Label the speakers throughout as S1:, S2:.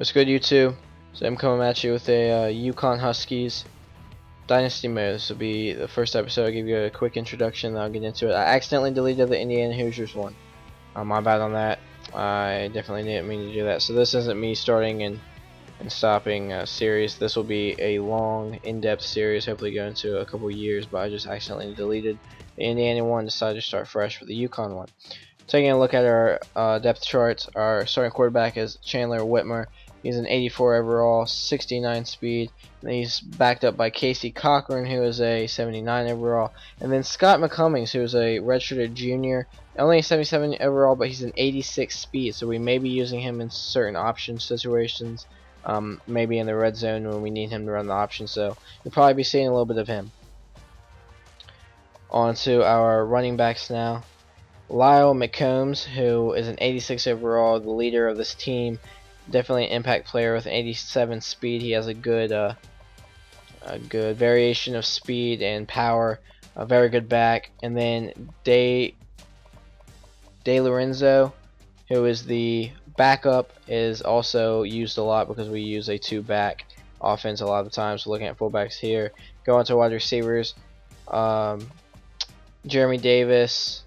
S1: What's good, YouTube? So I'm coming at you with a UConn Huskies Dynasty mode. This will be the first episode. I'll give you a quick introduction, then I'll get into it. I accidentally deleted the Indiana Hoosiers one. My bad on that. I definitely didn't mean to do that. So this isn't me starting and stopping a series. This will be a long, in-depth series, hopefully go into a couple years, but I just accidentally deleted the Indiana one, decided to start fresh with the UConn one. Taking a look at our depth charts, our starting quarterback is Chandler Whitmer. He's an 84 overall, 69 speed, and he's backed up by Casey Cochran, who is a 79 overall, and then Scott McCummings, who is a redshirted junior, only a 77 overall, but he's an 86 speed, so we may be using him in certain option situations, maybe in the red zone when we need him to run the option, so you'll probably be seeing a little bit of him. On to our running backs now. Lyle McCombs, who is an 86 overall, the leader of this team. Definitely an impact player with an 87 speed. He has a good variation of speed and power. A very good back. And then De Lorenzo, who is the backup, is also used a lot because we use a two-back offense a lot of the times. So looking at fullbacks here. Go on to wide receivers. Jeremy Davis,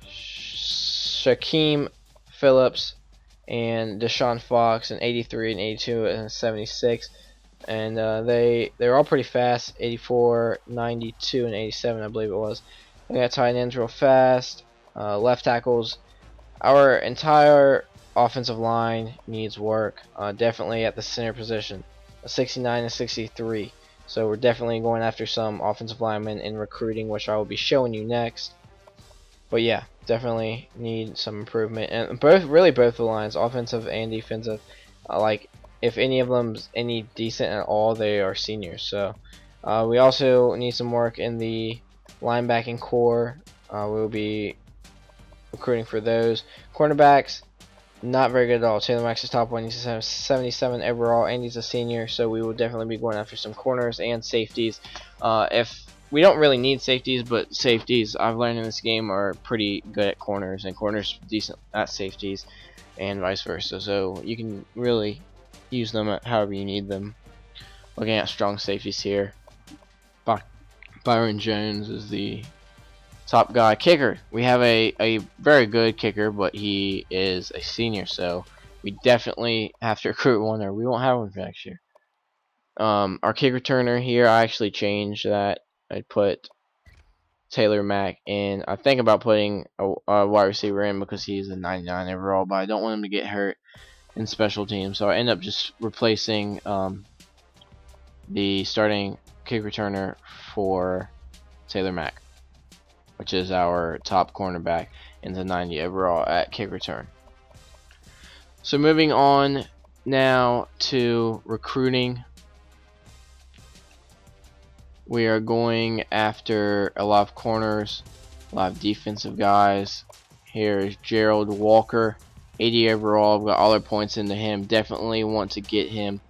S1: Shaquem Phillips, and Deshaun Fox, an 83, an 82, and a 76, and they're all pretty fast. 84, 92, and 87, I believe it was. We got tight ends real fast. Left tackles. Our entire offensive line needs work. Definitely at the center position, a 69 and 63. So we're definitely going after some offensive linemen in recruiting, which I will be showing you next. But yeah, definitely need some improvement, and both the lines, offensive and defensive, like if any of them's any decent at all, they are seniors. So we also need some work in the linebacking core. We'll be recruiting for those. Cornerbacks, not very good at all. Taylor Max is top one. He's a 77 overall, and he's a senior. So we will definitely be going after some corners and safeties. If we don't really need safeties, but safeties, I've learned in this game, are pretty good at corners, and corners decent at safeties, and vice versa. So you can really use them at however you need them. Looking at strong safeties here, Byron Jones is the top guy. Kicker, we have a very good kicker, but he is a senior, so we definitely have to recruit one, or we won't have one for next year. Our kick returner here, I actually changed that. I put Taylor Mack in. I think about putting a wide receiver in because he's a 99 overall, but I don't want him to get hurt in special teams. So I end up just replacing the starting kick returner for Taylor Mack, which is our top cornerback in the 90 overall at kick return. So moving on now to recruiting. We are going after a lot of corners, a lot of defensive guys. Here's Gerald Walker, 80 overall. We've got all our points into him. Definitely want to get him.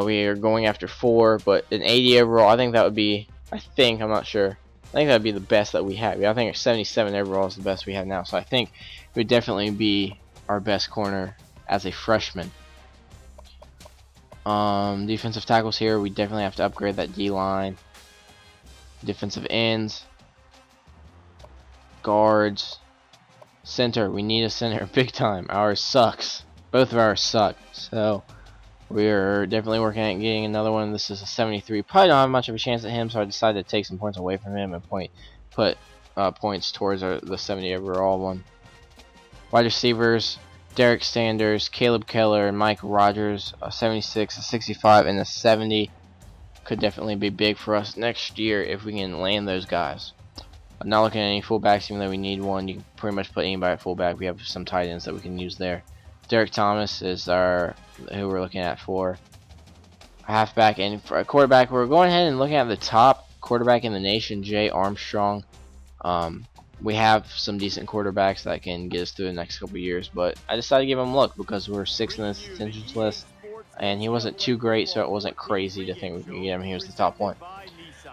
S1: We are going after 4, but an 80 overall, I think that would be, I'm not sure. I think that would be the best that we have. I think a 77 overall is the best we have now. So I think it would definitely be our best corner as a freshman. Defensive tackles here, we definitely have to upgrade that D-line. Defensive ends, guards, center. We need a center big time. Ours sucks. Both of ours suck. So we're definitely working at getting another one. This is a 73. Probably don't have much of a chance at him, so I decided to take some points away from him and put points towards the 70 overall one. Wide receivers: Derek Sanders, Caleb Keller, and Mike Rogers. A 76, a 65, and a 70. Could definitely be big for us next year if we can land those guys. I'm not looking at any fullbacks, even though we need one. You can pretty much put anybody at fullback. We have some tight ends that we can use there. Derek Thomas is who we're looking at for a halfback, and for a quarterback, we're going ahead and looking at the top quarterback in the nation, Jay Armstrong. We have some decent quarterbacks that can get us through the next couple years, but I decided to give him a look because we're 6th in this attentions list. And he wasn't too great, so it wasn't crazy to think we could get him. He was the top one.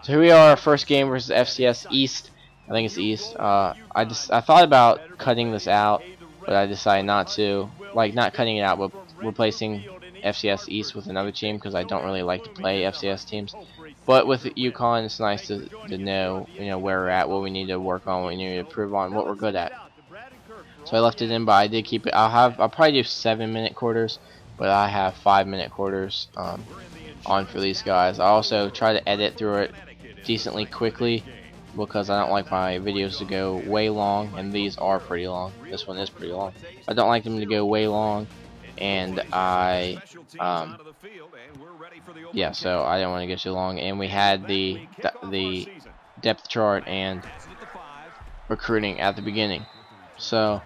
S1: So here we are, our first game versus FCS East. I think it's East. I thought about cutting this out, but I decided not to. Like, not cutting it out, but replacing FCS East with another team because I don't really like to play FCS teams. But with UConn, it's nice to know, where we're at, what we need to work on, what we need to improve on, what we're good at. So I left it in, but I did keep it. I'll probably do 7-minute quarters, but I have 5-minute quarters on for these guys. I also try to edit through it decently quickly because I don't like my videos to go way long, and these are pretty long. This one is pretty long. I don't like them to go way long, and yeah, so I don't want to get too long. And we had the depth chart and recruiting at the beginning, so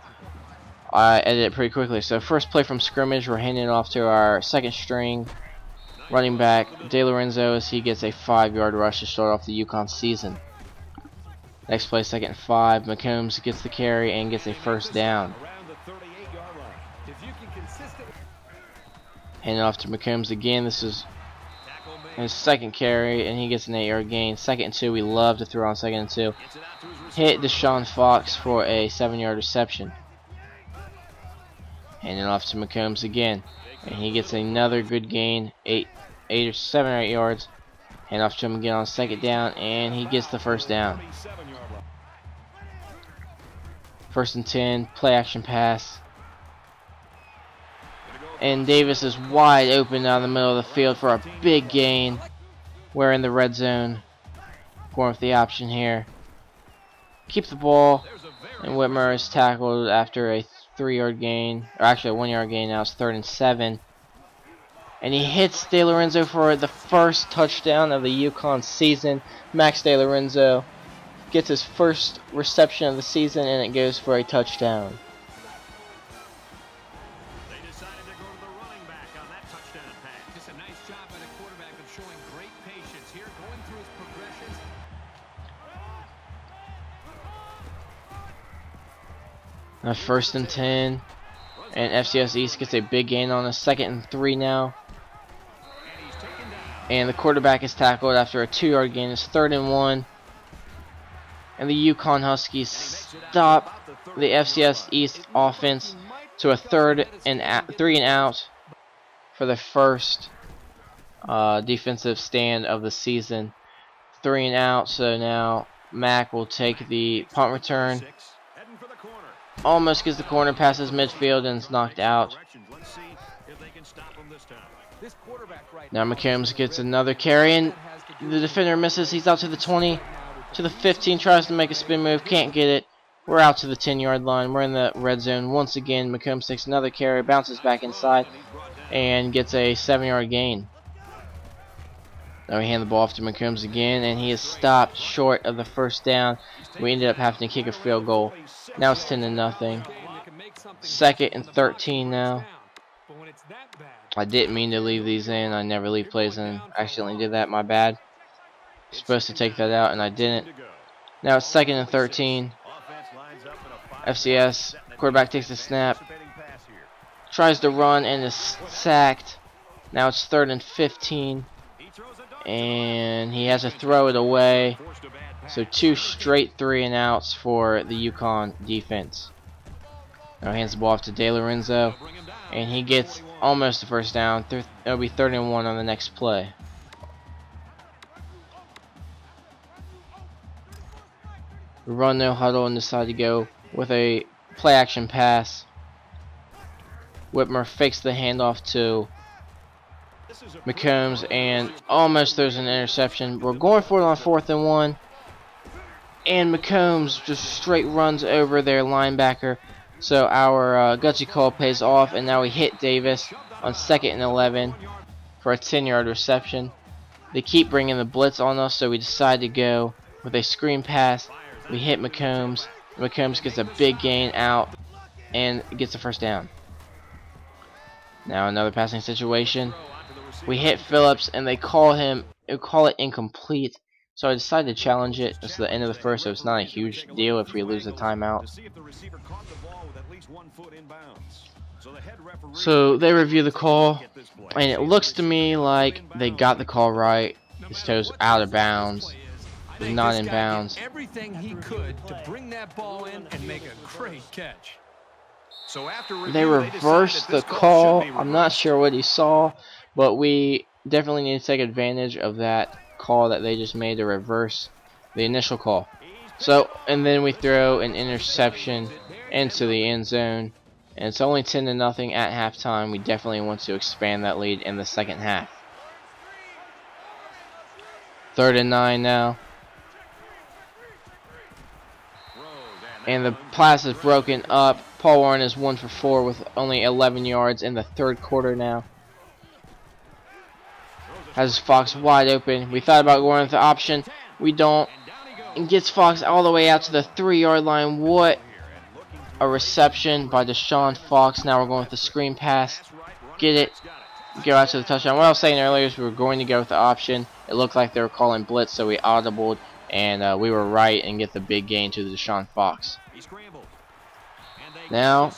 S1: I edited it pretty quickly. So first play from scrimmage, we're handing it off to our second string running back, De Lorenzo, as he gets a 5-yard rush to start off the UConn season. Next play, 2nd and 5, McCombs gets the carry and gets a first down. Handing off to McCombs again. This is his 2nd carry, and he gets an 8-yard gain. 2nd and 2, we love to throw on 2nd and 2. Hit Deshaun Fox for a 7-yard reception. Handing off to McCombs again, and he gets another good gain, 7 or 8 yards. Hand off to him again on 2nd down, and he gets the first down. 1st and 10, play action pass. And Davis is wide open down the middle of the field for a big gain. We're in the red zone. Going with the option here. Keep the ball, and Whitmer is tackled after a 3-yard gain, or actually a 1-yard gain. Now it's 3rd and 7. And he hits De Lorenzo for the first touchdown of the UConn season. Max De Lorenzo gets his first reception of the season, and it goes for a touchdown.
S2: They decided to go to the running back on that touchdown pass. Just a nice job by the quarterback of showing great patience here, going through his progressions.
S1: Now 1st and 10, and FCS East gets a big gain on a 2nd and 3 now. And the quarterback is tackled after a 2-yard gain. It's 3rd and 1. And the UConn Huskies stop the FCS East offense to a 3rd and 3 and out for the first defensive stand of the season. 3 and out, so now Mack will take the punt return. Almost gets the corner, passes midfield, and is knocked out. Now McCombs gets another carry, and the defender misses. He's out to the 20, to the 15, tries to make a spin move, can't get it. We're out to the 10-yard line. We're in the red zone once again. McCombs takes another carry, bounces back inside, and gets a 7-yard gain. Now we hand the ball off to McCombs again, and he is stopped short of the first down. We ended up having to kick a field goal. Now it's 10-0. 2nd and 13 now. I didn't mean to leave these in. I never leave plays in. I accidentally did that. My bad. Supposed to take that out, and I didn't. Now it's 2nd and 13. FCS quarterback takes the snap, tries to run, and is sacked. Now it's 3rd and 15, and he has to throw it away. So 2 straight 3 and outs for the UConn defense. Now hands the ball off to De Lorenzo, and he gets almost the first down. It'll be 3rd and 1 on the next play. We run no huddle and decide to go with a play action pass. Whitmer fakes the handoff to McCombs and almost throws an interception. We're going for it on 4th and 1. And McCombs just straight runs over their linebacker. So our gutsy call pays off, and now we hit Davis on 2nd and 11 for a 10-yard reception. They keep bringing the blitz on us, so we decide to go with a screen pass. We hit McCombs. McCombs gets a big gain out and gets the first down. Now another passing situation. We hit Phillips, and they call it incomplete. So I decided to challenge it. It's the end of the first, so it's not a huge deal if we lose the timeout. So they review the call, and it looks to me like they got the call right. His toes out of bounds. He's not in bounds.
S2: Everything he could to bring that ball in and make a great catch. So after review,
S1: they reversed the call. I'm not sure what he saw, but we definitely need to take advantage of that call that they just made to reverse the initial call. So, and then we throw an interception into the end zone, and it's only 10-0 at halftime. We definitely want to expand that lead in the second half. 3rd and 9 now. And the pass is broken up. Paul Warren is 1 for 4 with only 11 yards in the 3rd quarter now. Has Fox wide open. We thought about going with the option. We don't. And gets Fox all the way out to the 3-yard line. What a reception by Deshaun Fox. Now we're going with the screen pass. Get it. Go out to the touchdown. What I was saying earlier is we were going to go with the option. It looked like they were calling blitz, so we audibled. And we were right and get the big gain to the Deshaun Fox. Now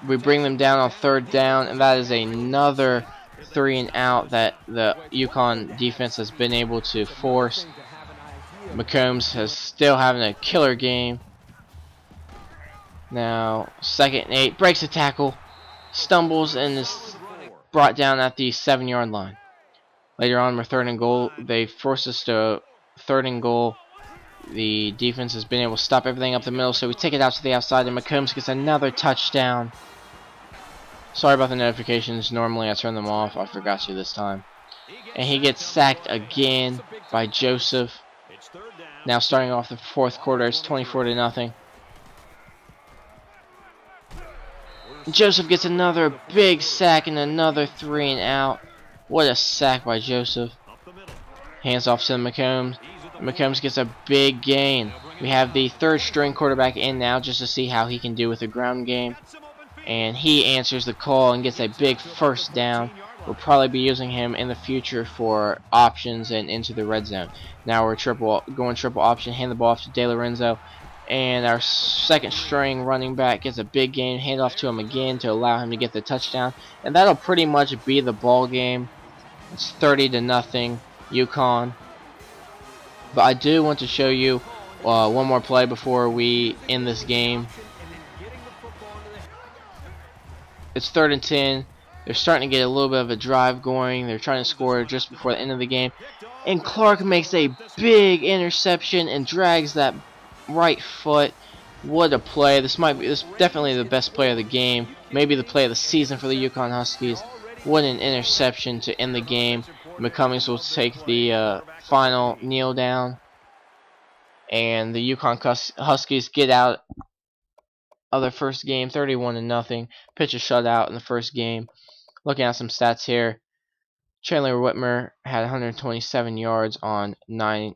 S1: we bring them down on 3rd down, and that is another 3 and out that the UConn defense has been able to force. McCombs is still having a killer game. Now 2nd and 8, breaks a tackle, stumbles, and is brought down at the 7-yard line. Later on, we're 3rd and goal. They force us to 3rd and goal. The defense has been able to stop everything up the middle, so we take it out to the outside, and McCombs gets another touchdown. Sorry about the notifications. Normally I turn them off. I forgot to this time. And he gets sacked again by Joseph. Now starting off the 4th quarter, it's 24-0. Joseph gets another big sack and another 3 and out. What a sack by Joseph. Hands off to McCombs. McCombs gets a big gain. We have the 3rd string quarterback in now just to see how he can do with the ground game. And he answers the call and gets a big 1st down. We'll probably be using him in the future for options and into the red zone. Now we're going triple option, hand the ball off to De Lorenzo. And our 2nd string running back gets a big gain, hand off to him again to allow him to get the touchdown. And that'll pretty much be the ball game. It's 30-0 UConn. But I do want to show you one more play before we end this game. It's 3rd and 10. They're starting to get a little bit of a drive going. They're trying to score just before the end of the game. And Clark makes a big interception and drags that right foot. What a play. This is definitely the best play of the game. Maybe the play of the season for the UConn Huskies. What an interception to end the game. McCummings will take the final kneel down. And the UConn Huskies get out of their first game 31-0. Pitch a shutout in the first game. Looking at some stats here. Chandler Whitmer had 127 yards on 9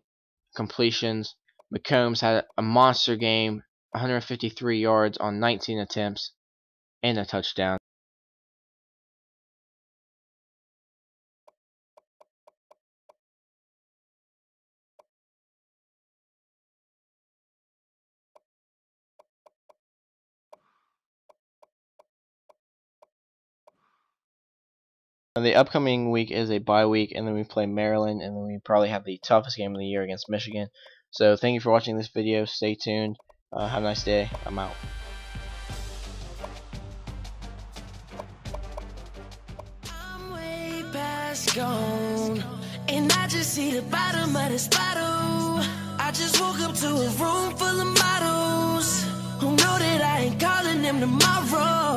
S1: completions. McCombs had a monster game, 153 yards on 19 attempts and a touchdown. The upcoming week is a bye week, and then we play Maryland, and then we probably have the toughest game of the year against Michigan. So thank you for watching this video. Stay tuned. Have a nice day. I'm out.
S3: I'm way past gone, and I just see the bottom of this bottle. I just woke up to a room full of models who know that I ain't calling them tomorrow.